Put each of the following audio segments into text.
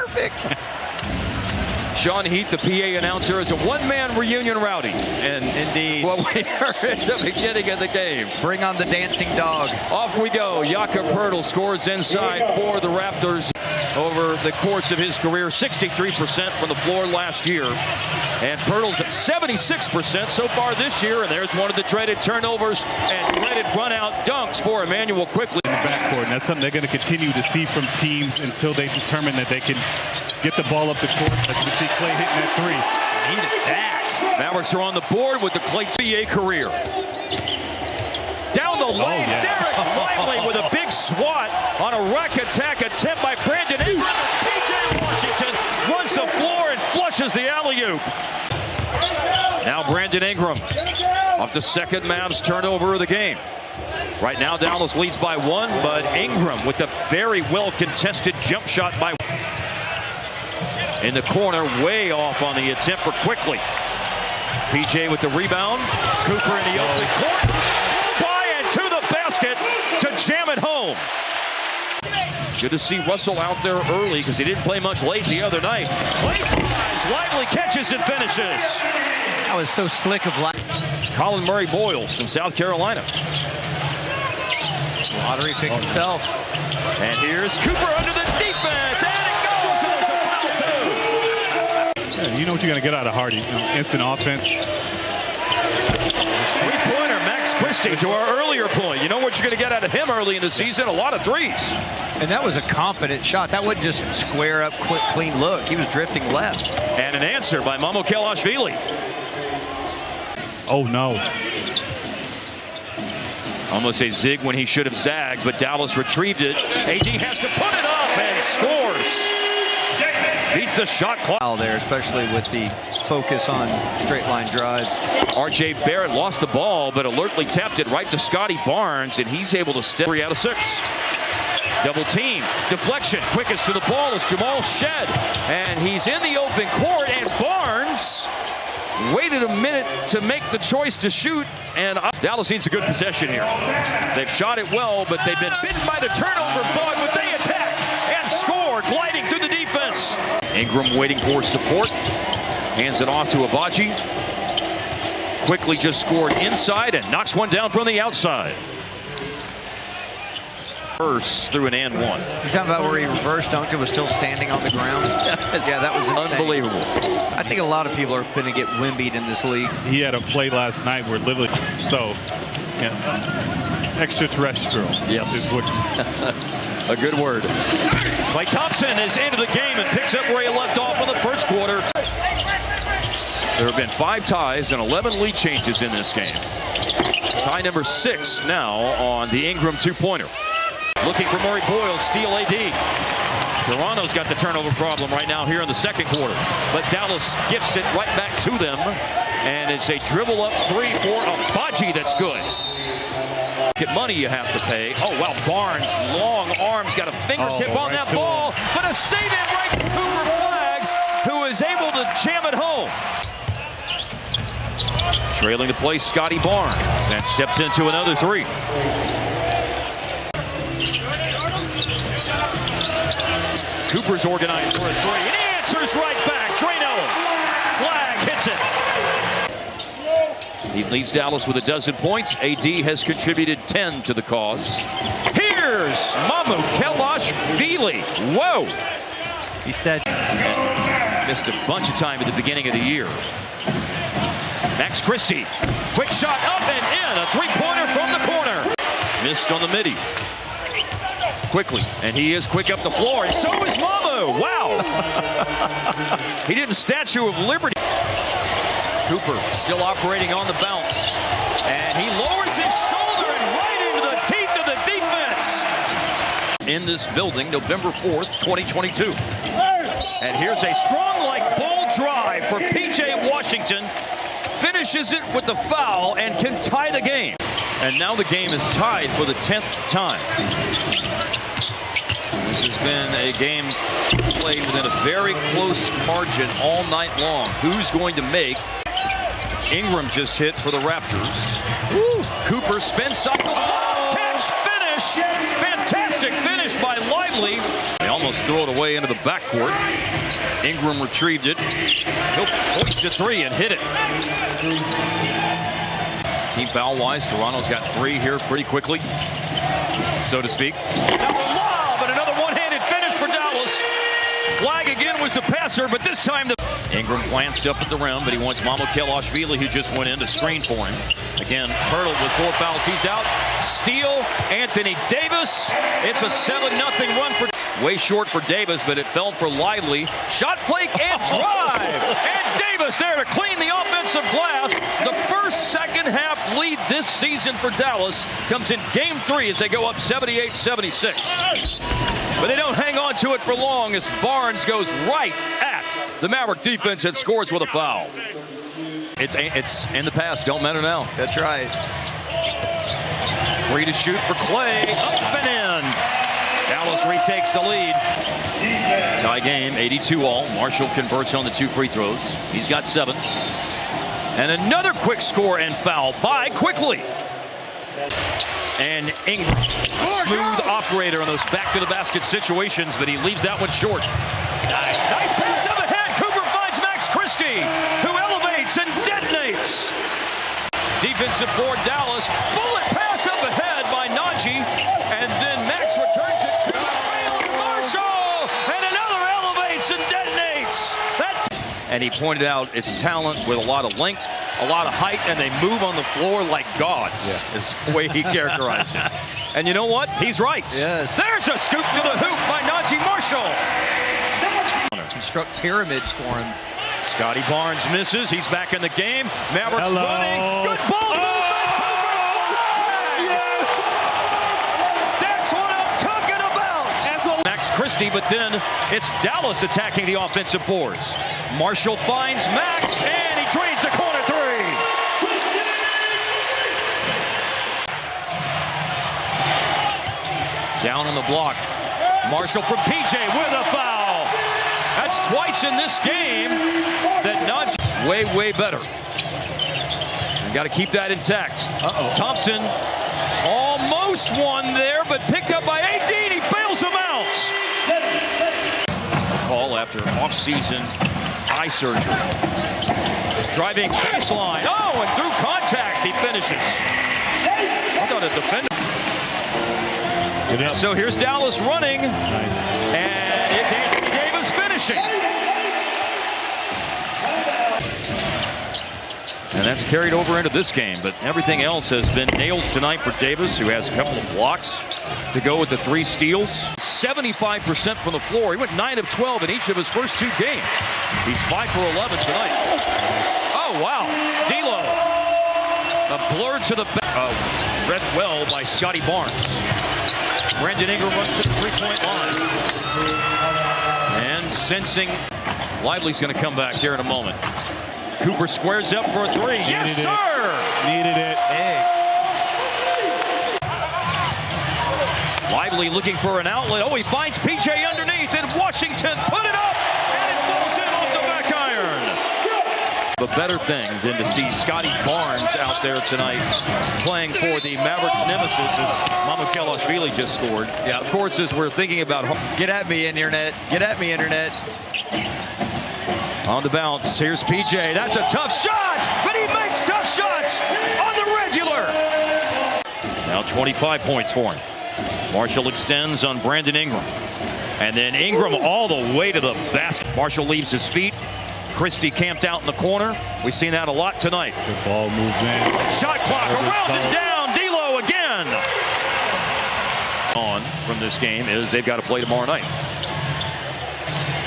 perfect. Sean Heath, the PA announcer, is a one-man reunion rowdy. And indeed, what we heard at the beginning of the game. Bring on the dancing dog. Off we go. Jakob Poeltl scores inside for the Raptors over the course of his career. 63% from the floor last year. And Poeltl's at 76% so far this year. And there's one of the dreaded turnovers and dreaded run-out dunks for Emmanuel quickly. In the backcourt, and that's something they're going to continue to see from teams until they determine that they can get the ball up the court. As you can see Clay hitting that three. Needed that. Mavericks are on the board with the Clay NBA career. Down the lane, Derek Lively with a big swat on a rack attack attempt by Brandon Ingram. P.J. Washington runs the floor and flushes the alley-oop. Now Brandon Ingram off the second Mavs turnover of the game. Right now Dallas leads by one, but Ingram with a very well contested jump shot by in the corner, way off on the attempt for Quickly. PJ with the rebound. Cooper in the open court. By and to the basket to jam it home. Good to see Russell out there early because he didn't play much late the other night. Clay tries, Lively catches and finishes. That was so slick of Lively. Colin Murray Boyles from South Carolina. Lottery pick himself. And here's Cooper under the defense. And it goes. And there's a foul too. Yeah, you know what you're going to get out of Hardy. Instant offense. Three-pointer, Max Christie, to our earlier point. You know what you're going to get out of him early in the season? A lot of threes. And that was a confident shot. That wasn't just square up, quick, clean look. He was drifting left. And an answer by Mamo Kelashvili. Oh, no. Almost a zig when he should have zagged, but Dallas retrieved it. AD has to put it up and scores. Beats the shot clock. There, especially with the focus on straight line drives. R.J. Barrett lost the ball, but alertly tapped it right to Scotty Barnes, and he's able to step 3 out of 6. Double team, deflection, quickest to the ball is Jamal Shed, and he's in the open court, and Barnes waited a minute to make the choice to shoot, and Dallas needs a good possession here. They've shot it well, but they've been bitten by the turnover bug, but they attack and score, gliding through the defense. Ingram waiting for support, hands it off to Abaji. Quickly just scored inside and knocks one down from the outside. First through an and one. You talking about where he reverse dunked and was still standing on the ground? Yeah, that was insane. Unbelievable. I think a lot of people are going to get wimbied in this league. He had a play last night where literally, extraterrestrial. Yes. Is what That's a good word. Klay Thompson is into the game and picks up where he left off in the first quarter. There have been 5 ties and 11 lead changes in this game. Tie number 6 now on the Ingram two-pointer. Looking for Murray Boyles, steal AD. Toronto's got the turnover problem right now here in the second quarter. But Dallas gifts it right back to them. And it's a dribble up 3 for Abaji that's good. Get money you have to pay. Oh, wow, Barnes, long arms, got a fingertip on that ball. But a save in right to Cooper Flag, who is able to jam it home. Trailing the play, Scotty Barnes. And steps into another 3. Cooper's organized for a 3. And he answers right back. Drano. Flag hits it. He leads Dallas with 12 points. AD has contributed 10 to the cause. Here's Mamu Kelashvili. Whoa. He's dead. Missed a bunch of time at the beginning of the year. Max Christie. Quick shot up and in. A 3-pointer from the corner. Missed on the midi. Quickly, and he is quick up the floor, and so is Mamu. Wow. He did a Statue of Liberty. Cooper still operating on the bounce, and he lowers his shoulder and right into the teeth of the defense. In this building, November 4th, 2022. And here's a strong like ball drive for P.J. Washington. Finishes it with the foul and can tie the game. And now the game is tied for the 10th time. This has been a game played within a very close margin all night long. Who's going to make? Ingram just hit for the Raptors. Woo. Cooper spins up the ball. Catch, finish. Fantastic finish by Lively. They almost Dallas throw it away into the backcourt. Ingram retrieved it. He'll hoist a three and hit it. Team foul-wise, Toronto's got 3 here pretty quickly, so to speak. Another lob and another one-handed finish for Dallas. Flag again was the passer, but this time Ingram glanced up at the rim, but he wants Mavericks, who just went in to screen for him. Again, hurdled with 4 fouls. He's out. Steal, Anthony Davis. It's a 7-0 run for. Way short for Davis, but it fell for Lively. Shot fake and drive. And Davis there to clean the offensive glass. The first second-half lead this season for Dallas comes in Game 3 as they go up 78-76. But they don't hang on to it for long as Barnes goes right at the Maverick defense and scores with a foul. It's in the past. Don't matter now. That's right. Free to shoot for Clay. Up and in. Dallas retakes the lead. Tie game, 82-all. Marshall converts on the 2 free throws. He's got 7. And another quick score and foul by Quickly. And Ingram, a smooth operator on those back-to-the-basket situations, but he leaves that one short. Nice pass up ahead. Cooper finds Max Christie, who elevates and detonates. Defensive board, Dallas. Bullet pass up ahead by Najee, and then Max returns it to Marshall, and another elevates and detonates. And he pointed out its talent with a lot of length, a lot of height, and they move on the floor like gods, is the way he characterized it. And you know what? He's right. Yes. There's a scoop to the hoop by Najee Marshall. Construct pyramids for him. Scotty Barnes misses. He's back in the game. Mavericks running. Good ball movement. Yes! That's what I'm talking about. Max Christie, but then it's Dallas attacking the offensive boards. Marshall finds Max, and he drains the corner 3. Down on the block. Marshall from PJ with a foul. That's twice in this game that Najee way better. You got to keep that intact. Thompson almost won there, but picked up by AD. He bails him out. Call after off-season eye surgery. Driving baseline. Oh, and through contact, he finishes. I thought a defender. So here's Dallas running, and it's Anthony Davis finishing. And that's carried over into this game, but everything else has been nails tonight for Davis, who has a couple of blocks to go with the 3 steals. 75% from the floor. He went 9 of 12 in each of his first 2 games. He's 5 for 11 tonight. Oh, wow. D'Lo. A blur to the back. Read well by Scotty Barnes. Brandon Ingram runs to the 3-point line. And sensing Lively's going to come back here in a moment. Cooper squares up for a 3. Yes, sir! Needed it. Lively looking for an outlet. Oh, he finds PJ underneath, and Washington put it up, and it falls in off the back iron. The better thing than to see Scotty Barnes out there tonight playing for the Mavericks nemesis as Mamukelashvili just scored. Yeah, of course, as we're thinking about... Get at me, Internet. Get at me, Internet. On the bounce, here's PJ. That's a tough shot, but he makes tough shots on the regular. Now 25 points for him. Marshall extends on Brandon Ingram. And then Ingram all the way to the basket. Marshall leaves his feet. Christie camped out in the corner. We've seen that a lot tonight. Good ball movement. Shot clock around and down. D'Lo again. On from this game is they've got to play tomorrow night.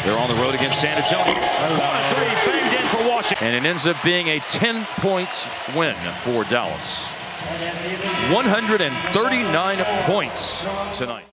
They're on the road against San Antonio. 1-3 banged in for Washington. And it ends up being a 10-point win for Dallas. 139 points tonight.